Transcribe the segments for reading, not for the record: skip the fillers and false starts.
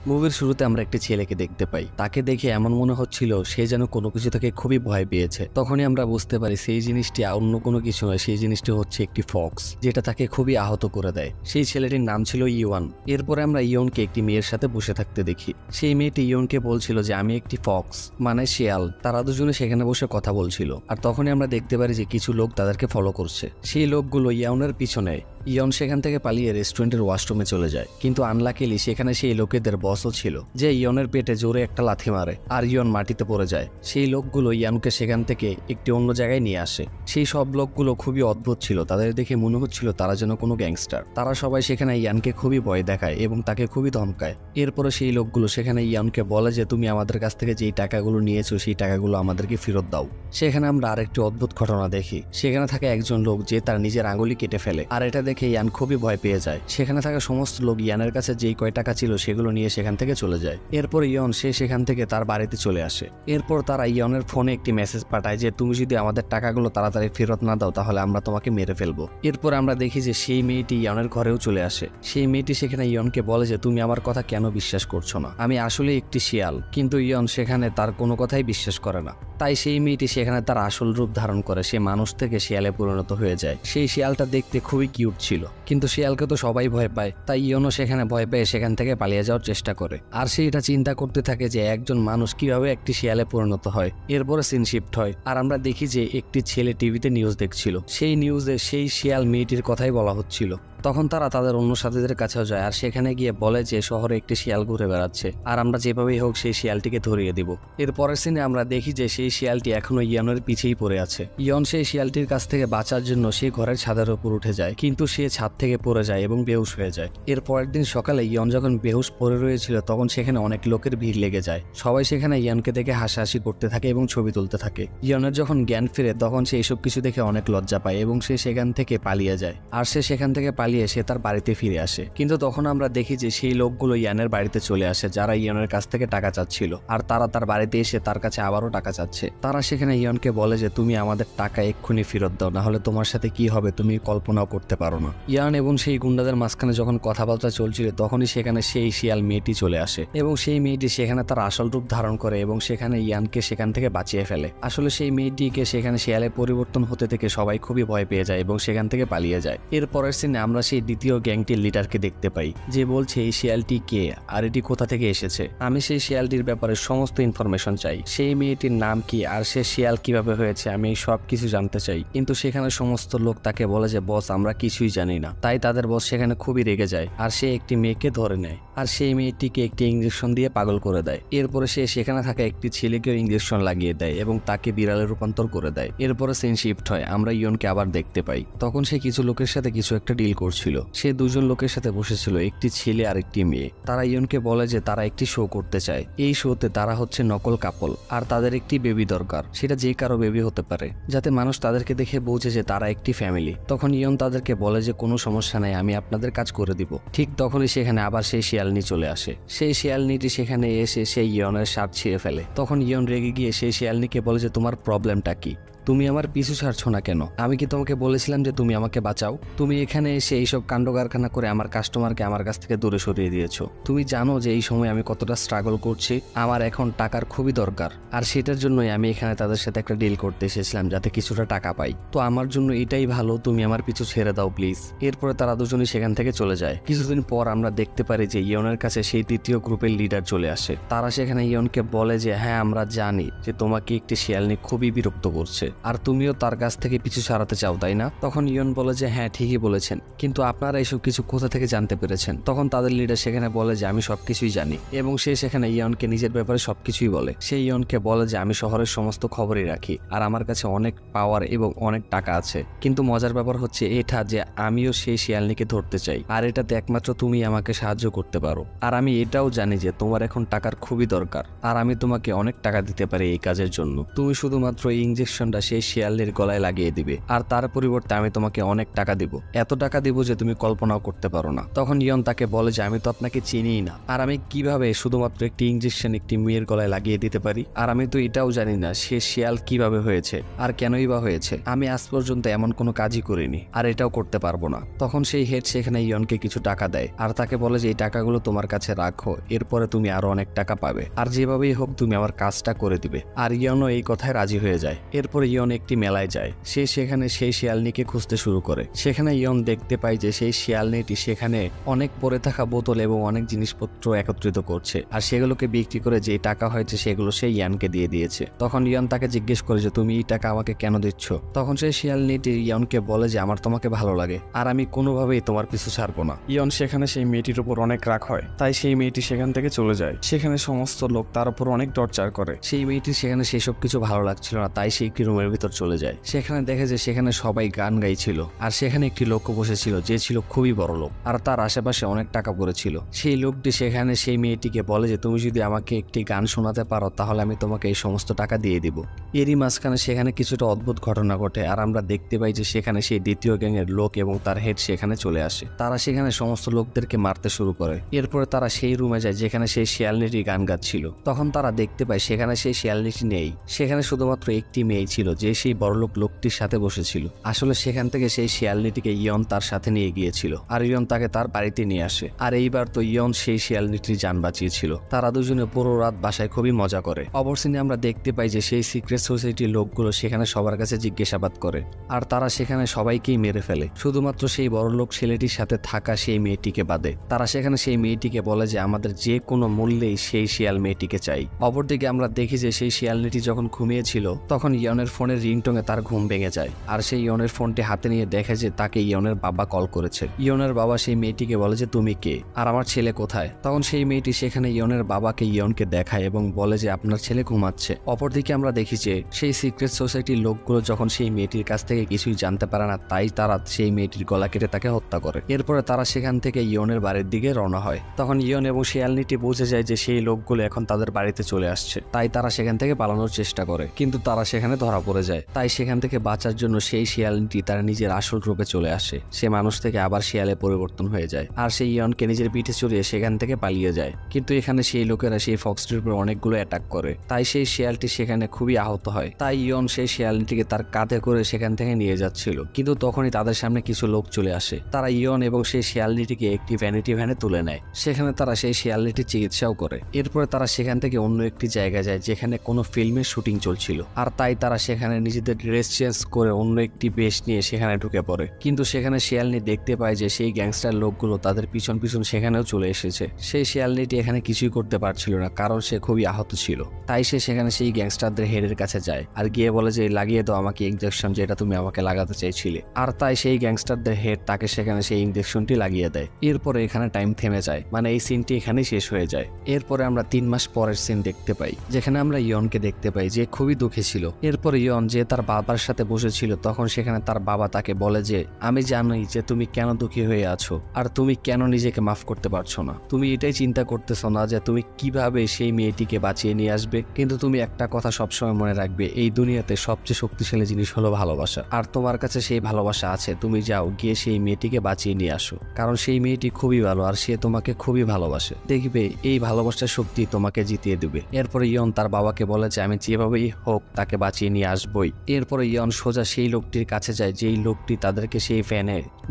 মুভির শুরুতে আমরা একটি ছেলেকে দেখতে পাই। তাকে দেখে এমন মনে হচ্ছিল সে যেন কোনো কিছু থেকে খুবই ভয় পেয়েছে। তখনই আমরা বুঝতে পারি সেই জিনিসটি অন্য কোনো কিছু নয়, সেই জিনিসটি হচ্ছে একটি ফক্স, যেটা তাকে খুবই আহত করে দেয়। সেই ছেলেটির নাম ছিল ইওয়ান। এরপরে আমরা ইওনকে একটি মেয়ের সাথে বসে থাকতে দেখি। সেই মেয়েটি ইওনকে বলছিল যে আমি একটি ফক্স, মানে শিয়াল। তারা দুজনে সেখানে বসে কথা বলছিল। আর তখনই আমরা দেখতে পারি যে কিছু লোক তাদেরকে ফলো করছে। সেই লোকগুলো ইওনের পিছনে। ইয়ন সেখান থেকে পালিয়ে রেস্টুরেন্টের ওয়াশরুমে চলে যায়, কিন্তু আনলাকিলি সেখানে সেই লোকেদের বসও ছিল, যে ইয়নের পেটে জোরে একটা লাথি মারে আর ইয়ন মাটিতে পড়ে যায়। সেই লোকগুলো ইয়ানকে সেখান থেকে একটি অন্য জায়গায় নিয়ে আসে। সেই সব লোকগুলো খুবই অদ্ভুত ছিল, তাদের দেখে মনে হচ্ছিল তারা যেন কোনো গ্যাংস্টার। তারা সবাই সেখানে ইয়ানকে খুবই ভয় দেখায় এবং তাকে খুবই ধমকায়। এরপরে সেই লোকগুলো সেখানে ইয়ানকে বলে যে তুমি আমাদের কাছ থেকে যেই টাকাগুলো নিয়েছো সেই টাকাগুলো আমাদেরকে ফেরত দাও। সেখানে আমরা আরেকটি অদ্ভুত ঘটনা দেখি। সেখানে থাকে একজন লোক যে তার নিজের আঙুলি কেটে ফেলে, আর এটা দেখে ইয়ান খুবই ভয় পেয়ে যায়। সেখানে থাকা সমস্ত লোক ইয়ানের কাছে যেই কয় টাকা ছিল সেগুলো নিয়ে সেখান থেকে চলে যায়। এরপর ইয়ন সেখান থেকে তার বাড়িতে চলে আসে। এরপর তারা ইয়নের ফোনে একটি মেসেজ পাঠায় যে তুমি যদি আমাদের টাকাগুলো তাড়াতাড়ি ফেরত না দাও তাহলে আমরা তোমাকে মেরে ফেলবো। এরপর আমরা দেখি যে সেই মেয়েটি ইয়নের ঘরেও চলে আসে। সেই মেয়েটি সেখানে ইয়নকে বলে যে তুমি আমার কথা কেন বিশ্বাস করছো না, আমি আসলে একটি শিয়াল। কিন্তু ইয়ন সেখানে তার কোনো কথাই বিশ্বাস করে না। তাই সেই মেয়েটি সেখানে তার আসল রূপ ধারণ করে, সে মানুষ থেকে শিয়ালে পরিণত হয়ে যায়। সেই শিয়ালটা দেখতে খুবই কিউট ছিল, কিন্তু শিয়ালকে তো সবাই ভয় পায়। তাই ইয়নও সেখানে ভয় পেয়ে সেখান থেকে পালিয়ে যাওয়ার চেষ্টা করে। আর সে এটা চিন্তা করতে থাকে যে একজন মানুষ কিভাবে একটি শিয়ালে পরিণত হয়। এরপরে সিন শিফট হয় আর আমরা দেখি যে একটি ছেলে টিভিতে নিউজ দেখছিল। সেই নিউজে সেই শিয়াল মেয়েটির কথাই বলা হচ্ছিল। তখন তারা তাদের অন্য সাথীদের কাছেও যায় আর সেখানে গিয়ে বলে যে শহরে একটি শিয়াল ঘুরে বেড়াচ্ছে আর আমরা যেভাবেই হোক সেই শিয়ালটিকে ধরিয়ে দিব। এর পরের সিনে আমরা দেখি যে সেই শিয়ালটি এখনো ইয়নের পিছেই পড়ে আছে। ইয়ন সেই শিয়ালটির কাছ থেকে বাঁচার জন্য সে ঘরের ছাদের উপর উঠে যায়, কিন্তু সে ছাদ থেকে পড়ে যায় এবং বেহুশ হয়ে যায়। এর পরের দিন সকালে ইয়ন যখন বেহুশ পড়ে রয়েছিল তখন সেখানে অনেক লোকের ভিড় লেগে যায়। সবাই সেখানে ইয়নকে দেখে হাসাহাসি করতে থাকে এবং ছবি তুলতে থাকে। ইয়নের যখন জ্ঞান ফিরে তখন সে এইসব কিছু দেখে অনেক লজ্জা পায় এবং সে সেখান থেকে পালিয়ে যায়। আর সে সেখান থেকে সে তার বাড়িতে ফিরে আসে। কিন্তু তখন আমরা দেখি যে সেই লোকগুলো ইয়ানের বাড়িতে চলে আসে যারা ইয়নের কাছ থেকে টাকা চাচ্ছিল, আর তারা তার বাড়িতে এসে তার কাছে আবারও টাকা চাচ্ছে। তারা সেখানে ইয়নকে বলে যে তুমি আমাদের টাকা এক্ষুনি ফেরত দাও, না হলে তোমার সাথে কি হবে তুমি কল্পনাও করতে পারো না। ইয়ান এবং সেই গুন্ডাদের মাঝখানে যখন কথাবার্তা চলছিল তখনই সেখানে সেই শিয়াল মেয়েটি চলে আসে এবং সেই মেয়েটি সেখানে তার আসল রূপ ধারণ করে এবং সেখানে ইয়ানকে সেখান থেকে বাঁচিয়ে ফেলে। আসলে সেই মেয়েটিকে সেখানে শিয়ালে পরিবর্তন হতে থেকে সবাই খুবই ভয় পেয়ে যায় এবং সেখান থেকে পালিয়ে যায়। এরপরের সিনে আমরা সেই দ্বিতীয় গ্যাংটির লিডারকে দেখতে পাই, যে বলছে এই শিয়ালটি কে আর এটি কোথা থেকে এসেছে। আমি সেই শিয়ালটির ব্যাপারে সমস্ত ইনফরমেশন চাই, সেই মেয়েটির নাম কি আর সে শিয়াল কিভাবে হয়েছে, আমি এই সব কিছু জানতে চাই। কিন্তু সেখানে সমস্ত লোক তাকে বলে যে বস আমরা কিছুই জানি না। তাই তাদের বস সেখানে খুবই রেগে যায় আর সে একটি মেয়েকে ধরে নেয় আর সেই মেয়েটিকে একটি ইঞ্জেকশন দিয়ে পাগল করে দেয়। এরপরে সে সেখানে থাকা একটি ছেলেকেও ইঞ্জেকশন লাগিয়ে দেয় এবং তাকে বিড়ালে রূপান্তর করে দেয়। এরপরে সিন শিফট হয়, আমরা ইয়নকে আবার দেখতে পাই। তখন সে কিছু লোকের সাথে কিছু একটা ডিল করছিল। সে দুজন লোকের সাথে বসেছিল, একটি ছেলে আর একটি মেয়ে। তারা ইয়নকে বলে যে তারা একটি শো করতে চায়। এই শোতে তারা হচ্ছে নকল কাপল আর তাদের একটি বেবি দরকার, সেটা যে কারো বেবি হতে পারে, যাতে মানুষ তাদেরকে দেখে বোঝে যে তারা একটি ফ্যামিলি। তখন ইয়ন তাদেরকে বলে যে কোনো সমস্যা নাই, আমি আপনাদের কাজ করে দিব। ঠিক তখনই সেখানে আবার সেই শিয়ালনি চলে আসে। সেই শিয়ালনিটি সেখানে এসে সেই ইয়নের শার্ট ছিঁড়ে ফেলে। তখন ইয়ন রেগে গিয়ে সেই শিয়ালনিকে বলে যে তোমার প্রবলেমটা কি, তুমি আমার পিছু ছাড়ছো না কেন? আমি কি তোমাকে বলেছিলাম যে তুমি আমাকে বাঁচাও? তুমি এখানে এসে এইসব কাণ্ড কারখানা করে আমার কাস্টমারকে আমার কাছ থেকে দূরে সরিয়ে দিয়েছো। তুমি জানো যে এই সময় আমি কতটা স্ট্রাগল করছি, আমার এখন টাকার খুবই দরকার, আর সেটার জন্যই আমি এখানে তাদের সাথে একটা ডিল করতে এসেছিলাম যাতে কিছুটা টাকা পাই। তো আমার জন্য এটাই ভালো, তুমি আমার পিছু ছেড়ে দাও প্লিজ। এরপরে তারা দুজনই সেখান থেকে চলে যায়। কিছুদিন পর আমরা দেখতে পারি যে ইয়নের কাছে সেই তৃতীয় গ্রুপের লিডার চলে আসে। তারা সেখানে ইয়নকে বলে যে হ্যাঁ আমরা জানি যে তোমাকে একটি শিয়ালনি খুবই বিরক্ত করছে আর তুমিও তার কাছ থেকে পিছু ছাড়াতে চাও, তাই না? তখন ইয়ন বলে যে হ্যাঁ ঠিকই বলেছেন, কিন্তু আপনারা এসব কিছু কোথা থেকে জানতে পেরেছেন? তখন তাদের লিডার সেখানে বলে যে আমি সবকিছুই জানি এবং সে সেখানে ইয়নকে নিজের ব্যাপারে সবকিছুই বলে। সে ইয়নকে বলে যে আমি শহরের সমস্ত খবরই রাখি আর আমার কাছে অনেক পাওয়ার এবং অনেক টাকা আছে, কিন্তু মজার ব্যাপার হচ্ছে এটা যে আমিও সেই শিয়ালনিকে ধরতে চাই আর এটাতে একমাত্র তুমি আমাকে সাহায্য করতে পারো। আর আমি এটাও জানি যে তোমার এখন টাকার খুবই দরকার আর আমি তোমাকে অনেক টাকা দিতে পারি এই কাজের জন্য। তুমি শুধুমাত্র এই ইঞ্জেকশনটা সেই শিয়ালের গলায় লাগিয়ে দিবে, আর তার পরিবর্তে আমি তোমাকে অনেক টাকা দিব, এত টাকা দিব যে তুমি কল্পনাও করতে পারো না। তখন ইয়ন তাকে বলে যে আমি তো আপনাকে চিনিই না, আর আমি কিভাবে শুধুমাত্র একটি ইঞ্জেকশন একটি মেয়ের গলায় লাগিয়ে দিতে পারি, আর আমি তো এটাও জানি না সে শিয়াল কিভাবে হয়েছে আর কেনই বা হয়েছে, আমি আজ পর্যন্ত এমন কোনো কাজই করিনি আর এটাও করতে পারবো না। তখন সেই হেড সেখানে ইয়নকে কিছু টাকা দেয় আর তাকে বলে যে এই টাকাগুলো তোমার কাছে রাখো, এরপরে তুমি আরো অনেক টাকা পাবে, আর যেভাবেই হোক তুমি আমার কাজটা করে দিবে। আর ইয়নও এই কথায় রাজি হয়ে যায়। এরপর ইয়ন একটি মেলায় যায়, সে সেখানে সেই শিয়ালনিকে খুঁজতে শুরু করে। সেখানে ইয়ন দেখতে পায় যে সেই শিয়ালনিটি সেখানে অনেক পড়ে থাকা বোতল এবং অনেক জিনিসপত্র একত্রিত করছে, আর সেগুলোকে বিক্রি করে যে টাকা হয়েছে সেগুলো সেই ইয়ানকে দিয়ে দিয়েছে। তখন ইয়ন তাকে জিজ্ঞেস করে যে তুমি এই টাকা আমাকে কেন দিচ্ছ? তখন সেই শিয়ালনিটি ইয়নকে বলে যে আমার তোমাকে ভালো লাগে আর আমি কোনোভাবেই তোমার পিছু ছাড়বো না। ইয়ন সেখানে সেই মেয়েটির উপর অনেক রাগ হয়, তাই সেই মেয়েটি সেখান থেকে চলে যায়। সেখানে সমস্ত লোক তার উপর অনেক টর্চার করে। সেই মেয়েটি সেখানে সেসব কিছু ভালো লাগছিল না, তাই সে একটি রুমের ভিতর চলে যায়। সেখানে দেখে যে সেখানে সবাই গান গাইছিল, আর সেখানে একটি লোকও বসেছিল যে ছিল খুবই বড় লোক, আর তার আশেপাশে অনেক টাকা পড়েছিল। সেই লোকটি সেখানে সেই মেয়েটিকে বলে যে তুমি যদি আমাকে একটি গান শোনাতে পারো তাহলে আমি তোমাকে এই সমস্ত টাকা দিয়ে দিব। এরই মাঝখানে সেখানে কিছুটা অদ্ভুত ঘটনা ঘটে, আর আমরা দেখতে পাই যে সেখানে সেই দ্বিতীয় গ্যাংয়ের লোক এবং তার হেড সেখানে চলে আসে। তারা সেখানে সমস্ত লোকদেরকে মারতে শুরু করে। এরপরে তারা সেই রুমে যায় যেখানে সেই শিয়ালনিটি গান গাচ্ছিল। তখন তারা দেখতে পায় সেখানে সেই শিয়ালনিটি নেই, সেখানে শুধুমাত্র একটি মেয়ে ছিল যে সেই বড়লোক লোকটির সাথে বসেছিল। আসলে সেখান থেকে সেই শিয়ালনিটিকে ইয়ন তার সাথে নিয়ে গিয়েছিল, আর ইয়ন তাকে তার বাড়িতে নিয়ে আসে। আর এইবার তো ইয়ন সেই শিয়ালনিটির জান বাঁচিয়েছিল। তারা দুজনে পুরো রাত বাসায় খুবই মজা করে। অবশ্যই আমরা দেখতে পাই যে সেই সিক্রেট সোসাইটির লোকগুলো সেখানে সবার কাছে জিজ্ঞাসাবাদ করে, আর তারা সেখানে সবাইকেই মেরে ফেলে, শুধুমাত্র সেই বড়লোক ছেলেটির সাথে থাকা সেই মেয়েটিকে বাদে। তারা সেখানে সেই মেয়েটিকে বলে যে আমাদের যে কোনো মূল্যেই সেই শিয়াল মেয়েটিকে চাই। অপরদিকে আমরা দেখি যে সেই শিয়ালনিটি যখন ঘুমিয়েছিল তখন ইয়নের ফোনের রিংটনে তার ঘুম ভেঙে যায়, আর সেই ইয়নের ফোনটি হাতে নিয়ে দেখে যে তাকে ইয়নের বাবা কল করেছে। ইয়নের বাবা সেই মেয়েটিকে বলে যে তুমি কে আর আমার ছেলে কোথায়? তখন সেই মেয়েটি সেখানে ইয়নের বাবাকে ইয়নকে দেখায় এবং বলে যে আপনার ছেলে ঘুমাচ্ছে। অপরদিকে আমরা দেখি যে সেই সিক্রেট সোসাইটির লোকগুলো যখন সেই মেয়েটির কাছ থেকে কিছুই জানতে পারে না, তাই তারা সেই মেয়েটির গলা কেটে তাকে হত্যা করে। এরপরে তারা সেখান থেকে ইয়নের বাড়ির দিকে রওনা হয়। তখন ইয়ন এবং শিয়ালনিটি বুঝে যায় যে সেই লোকগুলো এখন তাদের বাড়িতে চলে আসছে, তাই তারা সেখান থেকে পালানোর চেষ্টা করে, কিন্তু তারা সেখানে ধরা পড়ে যায়। তাই সেখান থেকে বাঁচার জন্য সেই শিয়ালনিটি তার নিজের আসল রূপে চলে আসে। সে মানুষ থেকে আবার শিয়ালে পরিবর্তন হয়ে যায়, আর সেই ইয়নকে নিজের পিঠে চড়িয়ে সেখান থেকে পালিয়ে যায়। কিন্তু এখানে সেই লোকেরা সেই ফক্সটির উপর অনেকগুলো অ্যাটাক করে, তাই সেই শিয়ালটি সেখানে খুবই আহত হয়। তাই ইয়ন সেই শিয়ালটিকে তার কাঁধে করে সেখান থেকে নিয়ে যাচ্ছিল, কিন্তু তখনই তাদের সামনে কিছু লোক চলে আসে। তারা ইয়ন এবং সেই শিয়ালটিকে একটি ভ্যানিটি ভ্যানে তুলে নেয়। সেখানে তারা সেই শিয়ালটির চিকিৎসাও করে। এরপরে তারা সেখান থেকে অন্য একটি জায়গায় যায় যেখানে কোনো ফিল্মের শুটিং চলছিল, আর তাই তারা সেখানে নিজেদের ড্রেস চেঞ্জ করে অন্য একটি বেশ নিয়ে সেখানে ঢুকে পড়ে। কিন্তু সেখানে শিয়ালনি দেখতে পায় যে সেই গ্যাংস্টার লোকগুলো তাদের পিছন পিছন সেখানেও চলে এসেছে। সেই শিয়ালনিটি এখানে কিছুই করতে পারছিল না, কারণ সে খুবই আহত ছিল। তাই সে সেখানে সেই গ্যাংস্টারদের হেডের কাছে যায় আর গিয়ে বলে যে লাগিয়ে দাও আমাকে ইনজেকশন, যেটা তুমি আমাকে লাগাতে চাইছিলে। আর তাই সেই গ্যাংস্টারদের হেড তাকে সেখানে সেই ইনজেকশনটি লাগিয়ে দেয়। এরপরে এখানে টাইম থেমে যায়, মানে এই সিনটি এখানেই শেষ হয়ে যায়। এরপরে আমরা 3 মাস পরের সিন দেখতে পাই, যেখানে আমরা ইয়নকে দেখতে পাই যে খুবই দুঃখী ছিল। এরপর ইয়ন যে তার বাবার সাথে বসেছিল, তখন সেখানে তার বাবা তাকে বলে যে আমি জানি যে তুমি কেন দুঃখী হয়ে আছো, আর তুমি কেন নিজেকে মাফ করতে পারছো না। তুমি এটাই চিন্তা করতেছো না যে তুমি কিভাবে সেই মেয়েটিকে বাঁচিয়ে নিয়ে আসবে, কিন্তু তুমি একটা কথা সবসময় মনে রাখবে, এই দুনিয়াতে সবচেয়ে শক্তিশালী জিনিস হলো ভালোবাসা, আর তোমার কাছে সেই ভালোবাসা আছে। তুমি যাও গিয়ে সেই মেয়েটিকে বাঁচিয়ে নিয়ে আসো, কারণ সেই মেয়েটি খুবই ভালো আর সে তোমাকে খুবই ভালোবাসে। দেখবে এই ভালোবাসার শক্তি তোমাকে জিতিয়ে দেবে। এরপরে ইয়ন তার বাবাকে বলে যে আমি যেভাবেই হোক তাকে বাঁচিয়ে নিয়ে আসবই। এরপরে ইয়ন সোজা সেই লোকটির কাছে যায় যেই লোকটি তাদেরকে সেই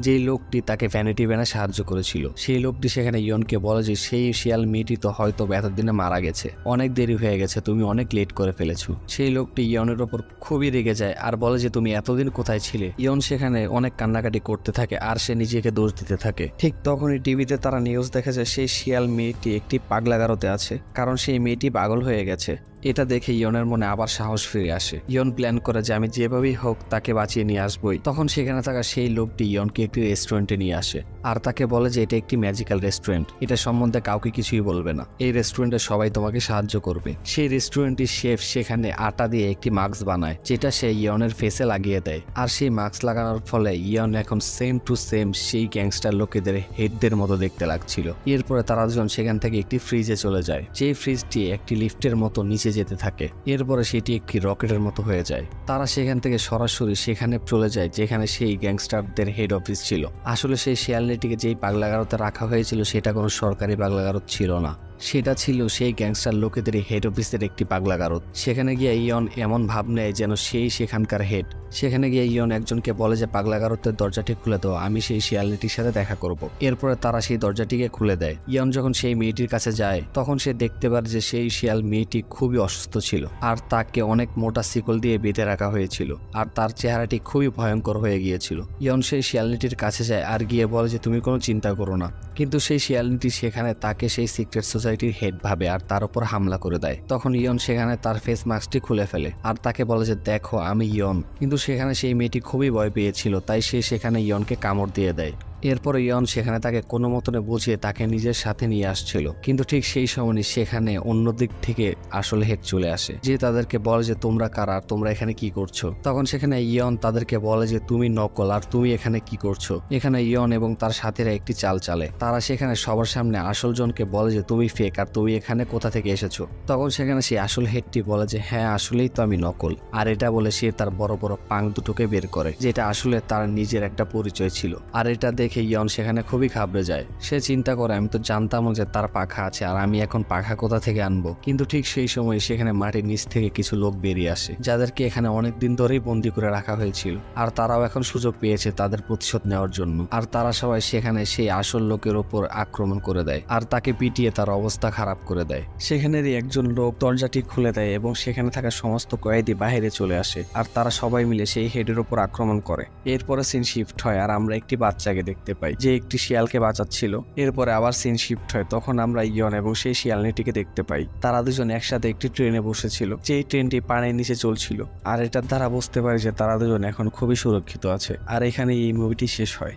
যেই লোকটি তাকে ভ্যানিটি ভ্যানে সাহায্য করেছিল। সেই লোকটি সেখানে ইয়নকে বলে যে সেই শিয়াল মেয়েটি তো হয়তো এতদিনে মারা গেছে, অনেক দেরি হয়ে গেছে, তুমি অনেক লেট করে ফেলেছো। সেই লোকটি ইয়নের ওপর খুবই রেগে যায় আর বলে যে তুমি এতদিন কোথায় ছিলে। ইয়ন সেখানে অনেক কান্নাকাটি করতে থাকে আর সে নিজেকে দোষ দিতে থাকে। ঠিক তখনই টিভিতে তারা নিউজ দেখা যায় সেই শিয়াল মেয়েটি একটি পাগলাগারোতে আছে, কারণ সেই মেয়েটি পাগল হয়ে গেছে। এটা দেখে ইয়নের মনে আবার সাহস ফিরে আসে। ইয়ন প্ল্যান করে যে আমি যেভাবেই হোক তাকে বাঁচিয়ে নিয়ে আসবই। তখন সেখানে থাকা সেই লোকটি ইয়নকে একটি রেস্টুরেন্টে নিয়ে আসে আর তাকে বলে যে এটা একটি ম্যাজিক্যাল রেস্টুরেন্ট, এটা সম্বন্ধে কাউকে কিছুই বলবে না, এই রেস্টুরেন্টে সবাই তোমাকে সাহায্য করবে। সেই রেস্টুরেন্টের শেফ সেখানে আটা দিয়ে একটি মাস্ক বানায়, যেটা সে ইয়নের ফেসে লাগিয়ে দেয়। আর সেই মাস্ক লাগানোর ফলে ইয়ন এখন সেম টু সেম সেই গ্যাংস্টার লোকেদের হেডদের মতো দেখতে লাগছিল। এরপরে তারা দুজন সেখান থেকে একটি ফ্রিজে চলে যায়, যে ফ্রিজটি একটি লিফটের মতো নিচে নিচে যেতে থাকে। এরপরে সেটি একটি রকেটের মতো হয়ে যায়। তারা সেখান থেকে সরাসরি সেখানে চলে যায় যেখানে সেই গ্যাংস্টারদের হেড অফিস ছিল। আসলে সেই শিয়ালটিকে যেই পাগলাগারতে রাখা হয়েছিল সেটা কোনো সরকারি পাগলাগারত ছিল না, সেটা ছিল সেই গ্যাংস্টার লোকেদের হেড অফিসের একটি পাগলাগারদ। সেখানে গিয়ে ইয়ন এমন ভাব নেয় যেন সেই সেখানকার হেড। সেখানে গিয়ে ইয়ন একজনকে বলে যে পাগলাগারদের দরজাটি খুলে দাও, আমি সেই শিয়ালটির সাথে দেখা করব। এরপরে তারা সেই দরজাটিকে খুলে দেয়। ইয়ন যখন সেই মেয়েটির কাছে যায় তখন সে দেখতে পারে যে সেই শিয়াল মেয়েটি খুবই অসুস্থ ছিল আর তাকে অনেক মোটা শিকল দিয়ে বেঁধে রাখা হয়েছিল আর তার চেহারাটি খুবই ভয়ঙ্কর হয়ে গিয়েছিল। ইয়ন সেই শিয়ালটির কাছে যায় আর গিয়ে বলে যে তুমি কোনো চিন্তা করো না, কিন্তু সেই শিয়ালটি সেখানে তাকে সেই সিক্রেট সোসাইটির হেড ভাবে আর তার উপর হামলা করে দেয়। তখন ইয়ন সেখানে তার ফেস মাস্কটি খুলে ফেলে আর তাকে বলে যে দেখো আমি ইয়ন, কিন্তু সেখানে সেই মেয়েটি খুবই ভয় পেয়েছিল তাই সে সেখানে ইয়নকে কামড় দিয়ে দেয়। এরপরে ইয়ন সেখানে তাকে কোনো মতনে বুঝিয়ে তাকে নিজের সাথে নিয়ে আসছিল, কিন্তু ঠিক সেই সময় সেখানে অন্য দিক থেকে আসল হেড চলে আসে যে তাদেরকে বলে যে তোমরা কারা, তোমরা এখানে কি করছো। তখন সেখানে ইয়ন তাদেরকে বলে যে তুমি নকল আর তুমি এখানে কি করছো। এখানে ইয়ন এবং তার সাথীরা একটি চাল চালে। তারা সেখানে সবার সামনে আসল জনকে বলে যে তুমি ফেক আর তুমি এখানে কোথা থেকে এসেছো। তখন সেখানে সেই আসল হেডটি বলে যে হ্যাঁ আসলেই তো আমি নকল, আর এটা বলে সে তার বড় বড় পাং দুটোকে বের করে, যেটা আসলে তার নিজের একটা পরিচয় ছিল। আর এটা দেখে ইয়ন সেখানে খুবই ঘাবড়ে যায়। সে চিন্তা করে আমি তো জানতাম যে তার পাখা আছে আর আমি এখন পাখা কোথা থেকে আনবো। কিন্তু ঠিক সেই সময় সেখানে মাটির নিচ থেকে কিছু লোক বেরিয়ে আসে যাদেরকে এখানে অনেকদিন ধরেই বন্দী করে রাখা হয়েছিল, আর তারাও এখন সুযোগ পেয়েছে তাদের প্রতিশোধ নেওয়ার জন্য। আর তারা সবাই সেখানে সেই আসল লোকের ওপর আক্রমণ করে দেয় আর তাকে পিটিয়ে তার অবস্থা খারাপ করে দেয়। সেখানেরই একজন লোক দরজাটি খুলে দেয় এবং সেখানে থাকা সমস্ত কয়েদি বাইরে চলে আসে আর তারা সবাই মিলে সেই হেডের ওপর আক্রমণ করে। এরপরে সিন শিফট হয় আর আমরা একটি বাচ্চাকে দেখতে পাই যে একটি শিয়ালকে বাঁচাচ্ছিল। এরপরে আবার সিন শিফট হয়, তখন আমরা ইয়ন এবং সেই শিয়ালনিটিকে দেখতে পাই। তারা দুজন একসাথে একটি ট্রেনে বসেছিল, যেই ট্রেনটি পানির নিচে চলছিল। আর এটার দ্বারা বুঝতে পারি যে তারা দুজন এখন খুবই সুরক্ষিত আছে। আর এখানে এই মুভিটি শেষ হয়।